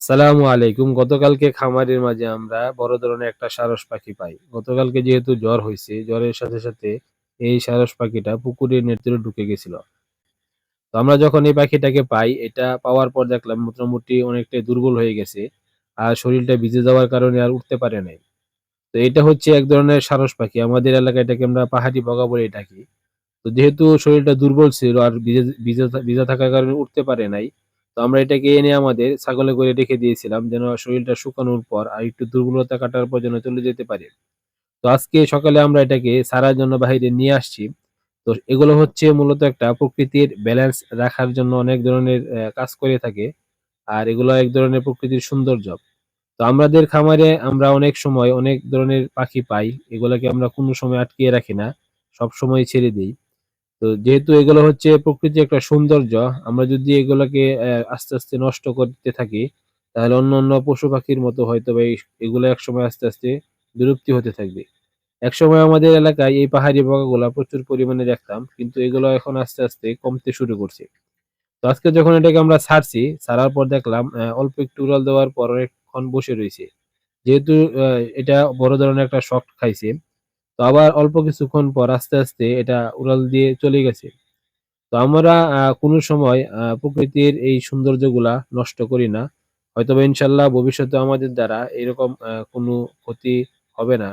সালামু আলাইকুম। গতকালকে খামারের মাঝে আমরা বড় ধরনের একটা সারস পাখি পাই। গতকালকে যেহেতু জ্বর হইছে, জ্বরের সাথে, সাথে এই সারস পাখিটা পুকুরের নেত্রে ঢুকে গেছিল। তো আমরা যখন এই পাখিটাকে পাই, এটা পাওয়ার পর দেখলাম মোটামুটি অনেকটাই দুর্বল হয়ে গেছে। আর শরীলটা ভিজে যাওয়ার কারণে আর উঠতে পারে নাই। তো এটা হচ্ছে এক ধরনের সারস পাখি। আমাদের এলাকায় এটাকে আমরা পাহাড়ি বগা বলে ডাকি। তো যেহেতু শরীরটা দুর্বল ছিল আর ভিজা থাকার কারণে উঠতে পারে নাই। তো আমরা এটাকে এনে আমাদের ছাগলে করে রেখে দিয়েছিলাম যেন শরীরটা শুকানোর পর আর একটু দুর্বলতা কাটার পর যেন চলে যেতে পারে। তো আজকে সকালে আমরা এটাকে ছাড়ার জন্য বাহিরে নিয়ে আসছি। তো এগুলো হচ্ছে মূলত একটা প্রকৃতির ব্যালেন্স রাখার জন্য অনেক ধরনের কাজ করে থাকে। আর এগুলো এক ধরনের প্রকৃতির সৌন্দর্য। তো আমাদের খামারে আমরা অনেক সময় অনেক ধরনের পাখি পাই। এগুলাকে আমরা কোনো সময় আটকিয়ে রাখি না। সবসময় ছেড়ে দেই। তো যেহেতু এগুলো হচ্ছে প্রকৃতির একটা সৌন্দর্য, আমরা যদি এগুলাকে আস্তে, আস্তে নষ্ট করতে থাকি, তাহলে অন্যান্য পশু-পাখির মতো হয়তোবা এগুলো একসময় আস্তে, আস্তে বিলুপ্তি হতে থাকবে। একসময় আমাদের এলাকায় এই পাহাড়ি বগাগুলা প্রচুর পরিমাণে দেখতাম। কিন্তু এগুলো এখন আস্তে, আস্তে কমতে শুরু করছে। তো আজকে যখন এটাকে আমরা ছাড়ছি, ছাড়ার পর দেখলাম অল্প একটু উড়াল দেওয়ার পর অনেকক্ষণ বসে রইছে। যেহেতু আ এটা বড় ধরনের একটা শক খাইছে, তো আবার অল্প কিছুক্ষণ পর আস্তে, আস্তে এটা উড়াল দিয়ে চলে গেছে। তো আমরা কোনো সময় প্রকৃতির এই সৌন্দর্যগুলা নষ্ট করি না। হয়তোবা ইনশাআল্লাহ ভবিষ্যতে আমাদের দ্বারা এরকম কোনো ক্ষতি হবে না।